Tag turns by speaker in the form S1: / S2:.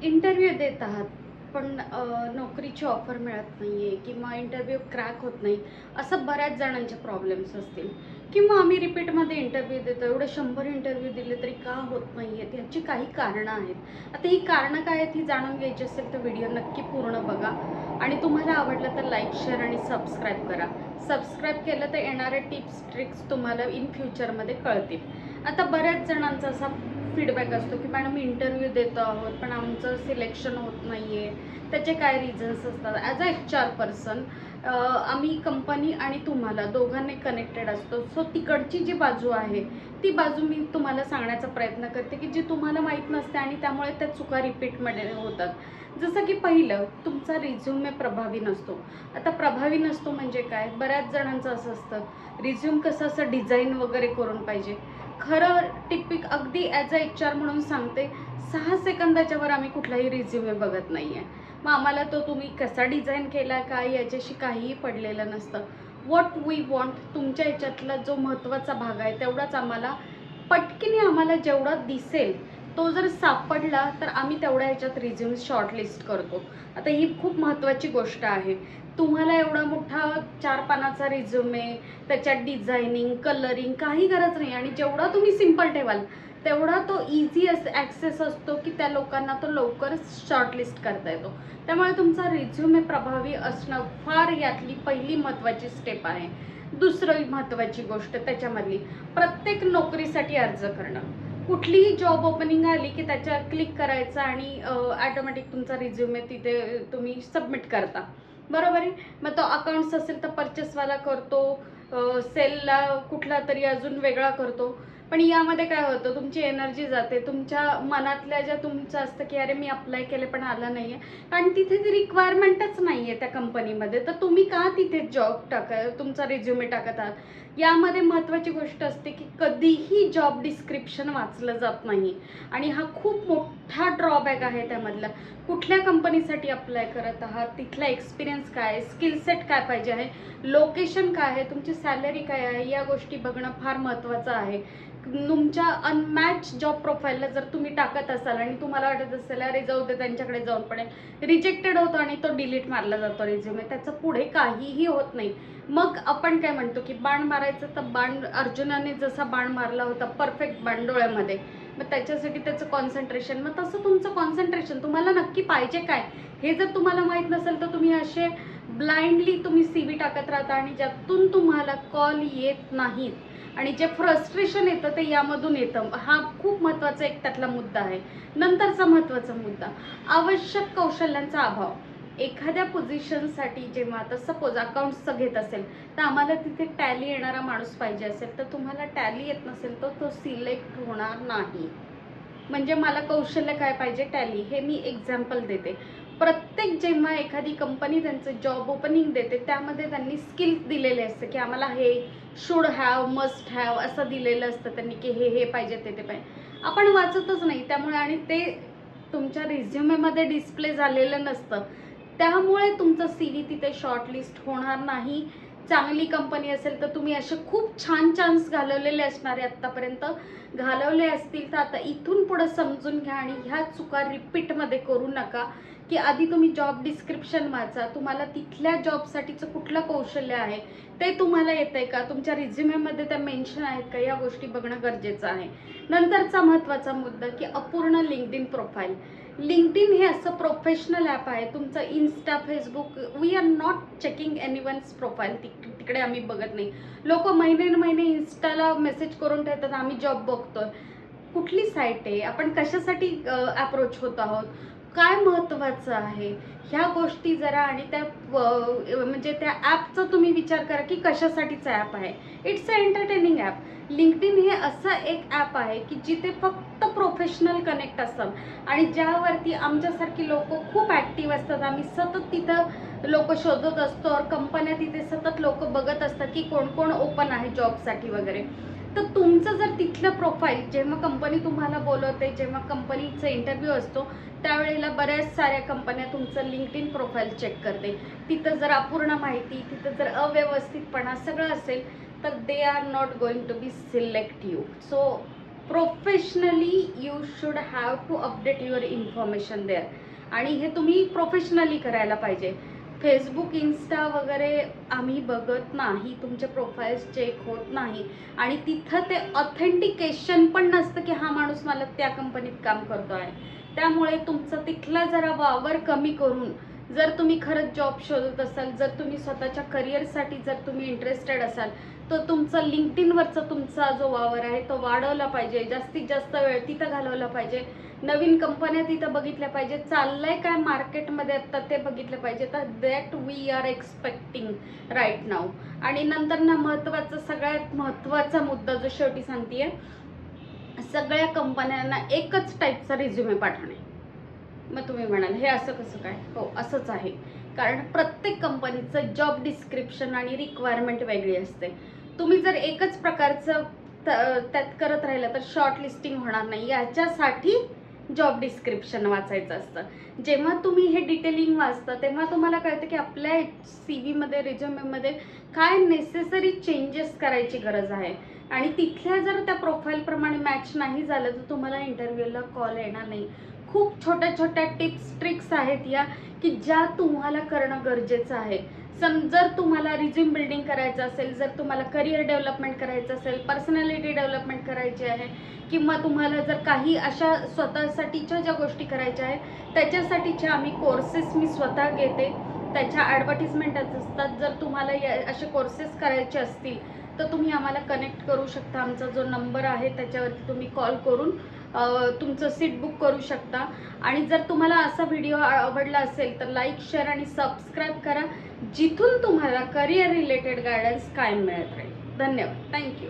S1: Interview देत आहात, पण नोकरीची ऑफर मिळत नाही आहे किंवा इंटरव्ह्यू क्रॅक होत नाही, असं बऱ्याच जणांचे प्रॉब्लेम्स असतील. किंवा आम्ही रिपीटमध्ये इंटरव्ह्यू देतो, एवढे 100 इंटरव्ह्यू दिले तरी का होत नाही आहेत, ह्याची काही कारणं आहेत. आता ही कारणं काय आहेत ही जाणून घ्यायची असेल तर व्हिडिओ नक्की पूर्ण बघा आणि तुम्हाला आवडलं तर लाईक, शेअर आणि सबस्क्राईब करा. सबस्क्राईब केलं तर येणारे टिप्स, ट्रिक्स तुम्हाला इन फ्युचरमध्ये कळतील. आता बऱ्याच जणांचा असा फीडबॅक असतो की मॅडम इंटरव्ह्यू देतो आहोत पण आमचं सिलेक्शन होत नाही आहे, त्याचे काय रिझन्स असतात. ॲज अ HR पर्सन आम्ही कंपनी आणि तुम्हाला दोघांनी कनेक्टेड असतो. सो तिकडची जी बाजू आहे ती बाजू मी तुम्हाला सांगण्याचा प्रयत्न करते की जी तुम्हाला माहीत नसते आणि त्यामुळे त्या चुका रिपीटमध्ये होतात. जसं की पहिलं, तुमचा रिझ्यूमे प्रभावी नसतो. आता प्रभावी नसतो म्हणजे काय, बऱ्याच जणांचं असं असतं रिझ्यूम कसं असं डिझाईन वगैरे करून पाहिजे. खरं टिपिक अगदी ॲज अ HR म्हणून सांगते, 6 सेकंदाच्या वर आम्ही कुठलाही रिझ्यूमे बघत नाही आहे. मग आम्हाला तो तुम्ही कसा डिझाईन केला काय याच्याशी काहीही पडलेलं नसतं. व्हॉट वी वॉन्ट, तुमच्या याच्यातला जो महत्त्वाचा भाग आहे तेवढाच आम्हाला पटकीने आम्हाला जेवढा दिसेल तो जर सापडला तर आम्ही तेवढ्या ह्याच्यात रिझ्यूम शॉर्टलिस्ट करतो. आता ही खूप महत्त्वाची गोष्ट आहे. तुम्हाला एवढा मोठा 4 पानाचा रिझ्यूमे, त्याच्यात डिझायनिंग, कलरिंग काही गरज नाही आणि जेवढा तुम्ही सिम्पल ठेवाल तेवढा तो इझी ॲक्सेस असतो की त्या लोकांना तो लवकरच शॉर्टलिस्ट करता येतो. त्यामुळे तुमचा रिझ्यूमे प्रभावी असणं फार यातली पहिली महत्त्वाची स्टेप आहे. दुसरी महत्त्वाची गोष्ट त्याच्यामधली, प्रत्येक नोकरीसाठी अर्ज करणं. कुठलीही जॉब ओपनिंग आली की त्याच्यावर क्लिक करायचं आणि ॲटोमॅटिक तुमचा रिझ्यूमे तिथे तुम्ही सबमिट करता, बरोबर आहे. मग तो अकाउंट्स असेल तर परचेसवाला करतो, सेलला कुठला तरी अजून वेगळा करतो. पण यामध्ये काय होतं, तुमची एनर्जी जाते, तुमच्या मनातल्या ज्या तुमचं असतं की अरे मी अप्लाय केले पण आलं नाही आहे आणि तिथे ती रिक्वायरमेंटच नाही आहे त्या कंपनीमध्ये, तर तुम्ही का तिथे जॉब तुमचा रिझ्युमे टाकत आहात. यामध्ये महत्त्वाची गोष्ट असते की कधीही जॉब डिस्क्रिप्शन वाचलं जात नाही आणि हा खूप मोठा ड्रॉबॅक आहे त्यामधला. कुठल्या कंपनीसाठी अप्लाय करत आहात, तिथला एक्सपिरियन्स काय आहे, स्किल सेट काय पाहिजे आहे, लोकेशन काय आहे, तुमची सॅलरी काय आहे, या गोष्टी बघणं फार महत्त्वाचं आहे. तुमच्या अनमॅच जॉब प्रोफाईलला जर तुम्ही टाकत असाल आणि तुम्हाला वाटत असेल अरे जाऊ दे त्यांच्याकडे जाऊन पडेल, रिजेक्टेड होतो आणि तो डिलीट मारला जातो रिझ्यूमे, त्याचं पुढे काहीही होत नाही. मग आपण काय म्हणतो की बाण मारायचं, तर बाण अर्जुनाने जसा बाण मारला होता परफेक्ट बाण डोळ्यामध्ये, मग त्याच्यासाठी त्याचं कॉन्सन्ट्रेशन, मग तसं तुमचं कॉन्सन्ट्रेशन तुम्हाला नक्की पाहिजे काय हे जर तुम्हाला माहीत नसेल तर तुम्ही असे ब्लाइंडली तुम्ही CV टाकत राहता आणि ज्यातून तुम्हाला कॉल येत नाहीत आणि जे फ्रस्ट्रेशन येतं ते यामधून येतं. हा खूप महत्त्वाचा एक त्यातला मुद्दा आहे. नंतरचा महत्त्वाचा मुद्दा, आवश्यक कौशल्यांचा अभाव. एखाद्या पोझिशनसाठी जेव्हा आता सपोज अकाउंट्सचं घेत असेल तर आम्हाला तिथे टॅली येणारा माणूस पाहिजे असेल, तर तुम्हाला टॅली येत नसेल तर तो सिलेक्ट होणार नाही. म्हणजे मला कौशल्य काय पाहिजे, टॅली. हे मी एक्झाम्पल देते. प्रत्येक जेव्हा एखादी कंपनी त्यांचं जॉब ओपनिंग देते त्यामध्ये त्यांनी स्किल्स दिलेले असते की आम्हाला हे शुड हॅव, मस्ट हॅव असं दिलेलं असतं त्यांनी की हे पाहिजे ते पाहिजे. आपण वाचतच नाही त्यामुळे आणि ते तुमच्या रिझ्युमेमध्ये डिस्प्ले झालेलं नसतं, त्यामुळे तुमचं CV तिथे शॉर्टलिस्ट होणार नाही. चांगली कंपनी असेल तर तुम्ही असे खूप छान चान्स घालवलेले असणारे आत्तापर्यंत घालवले असतील तर आता इथून पुढे समजून घ्या आणि ह्या चुका रिपीटमध्ये करू नका. की आधी तुम्ही जॉब डिस्क्रिप्शन वाचा, तुम्हाला तिथल्या जॉबसाठीचं कुठलं कौशल्य आहे ते तुम्हाला येतंय का, तुमच्या रिझ्युमेमध्ये त्या मेन्शन आहेत का, या गोष्टी बघणं गरजेचं आहे. नंतरचा महत्त्वाचा मुद्दा की अपूर्ण लिंक्डइन प्रोफाईल. लिंक्डइन हे असं प्रोफेशनल ॲप आहे, तुमचं Insta, Facebook, we are not checking anyone's profile. तिकडे आम्ही बघत नाही. लोक महिने इन्स्टाला मेसेज करून ठेवतात आम्ही जॉब बघतोय. कुठली साईट आहे, आपण कशासाठी अप्रोच होत आहोत, काय महत्त्वाचं आहे, ह्या गोष्टी जरा आणि त्या म्हणजे त्या ॲपचा तुम्ही विचार करा की कशासाठीचं ॲप आहे. It's a entertaining app. LinkedIn हे असं एक ॲप आहे की जिथे फक्त प्रोफेशनल कनेक्ट असतात आणि ज्यावरती आमच्यासारखी लोक खूप ॲक्टिव्ह असतात. आम्ही सतत तिथं लोक शोधत असतो और कंपन्या तिथे सतत लोक बघत असतात की कोण कोण ओपन आहे जॉबसाठी वगैरे. तर तुमचं जर तिथलं प्रोफाईल जेव्हा कंपनी तुम्हाला बोलवते, जेव्हा कंपनीचा इंटरव्ह्यू असतो त्यावेळेला बऱ्याच साऱ्या कंपन्या तुमचं लिंक्डइन प्रोफाईल चेक करते. तिथं जर अपूर्ण माहिती, तिथं जर अव्यवस्थितपणा सगळं असेल तर they are not going to be select you. So professionally you should have to update your information there, आणि हे तुम्ही प्रोफेशनली करायला पाहिजे. फेसबुक, इन्स्टा वगैरे आम्ही बघत नाही, तुमचे प्रोफाईल्स चेक होत नाही, आणि तिथं ते ऑथेंटिकेशन पण नसतं की हा माणूस मला त्या कंपनीत काम करतो आहे. त्यामुळे तुमचा तिथला जरा वावर कमी करून जर तुम्ही खरंच जॉब शोधत असाल, जर तुम्ही स्वतःच्या करिअरसाठी जर तुम्ही इंटरेस्टेड असाल, तर तुमचा लिंक्डइनवरचा तुमचा जो वावर आहे तो वाढवला पाहिजे, जास्तीत जास्त वेळ तिथं घालवला पाहिजे, नवीन कंपन्या तिथं बघितल्या पाहिजे, चाललंय काय मार्केटमध्ये आत्ता ते बघितलं पाहिजे. तर that we are expecting right now. आणि नंतर ना महत्त्वाचा, सगळ्यात महत्त्वाचा मुद्दा जो शेवटी सांगतेय, सगळ्या कंपन्यांना एकच टाईपचा रिझ्युमे पाठवणे. मग तुम्ही म्हणाल हे असं कसं काय? हो, असंच आहे. कारण प्रत्येक कंपनीचं जॉब डिस्क्रिप्शन आणि रिक्वायरमेंट वेगळी असते. तुम्ही जर एकच प्रकारचं त्यात करत राहिलं तर शॉर्ट लिस्टिंग होणार नाही. याच्यासाठी जॉब डिस्क्रिप्शन वाचायचं असतं. जेव्हा तुम्ही हे डिटेलिंग वाचता तेव्हा तुम्हाला कळतं की आपल्या CV-मध्ये, रिझ्युमेमध्ये काय नेसेसरी चेंजेस करायची गरज आहे, आणि तिथल्या जर त्या प्रोफाईलप्रमाणे मॅच नाही झालं तर तुम्हाला इंटरव्ह्यूला कॉल येणार नाही. खूप छोट्या छोट्या टिप्स, ट्रिक्स आहेत या, की ज्या तुम्हाला करणं गरजेचं आहे. जर तुम्हाला रिझ्यूम बिल्डिंग करायचं असेल, जर तुम्हाला करिअर डेव्हलपमेंट करायचं असेल, पर्सनॅलिटी डेव्हलपमेंट करायची आहे, किंवा तुम्हाला जर काही अशा स्वतःसाठीच्या ज्या गोष्टी करायच्या आहेत त्याच्यासाठीचे आम्ही कोर्सेस मी स्वतः घेते, त्याच्या ॲडव्हर्टिजमेंटच असतात. जर तुम्हाला असे कोर्सेस करायचे असतील तर तुम्ही आम्हाला कनेक्ट करू शकता. आमचा जो नंबर आहे त्याच्यावरती तुम्ही कॉल करून तुमचं सीट बुक करू शकता. आणि जर तुम्हाला असा व्हिडिओ आवडला असेल तर लाईक, शेअर आणि सबस्क्राईब करा, जिथून तुम्हाला करिअर रिलेटेड गायडन्स कायम मिळत राहील. धन्यवाद. थँक्यू.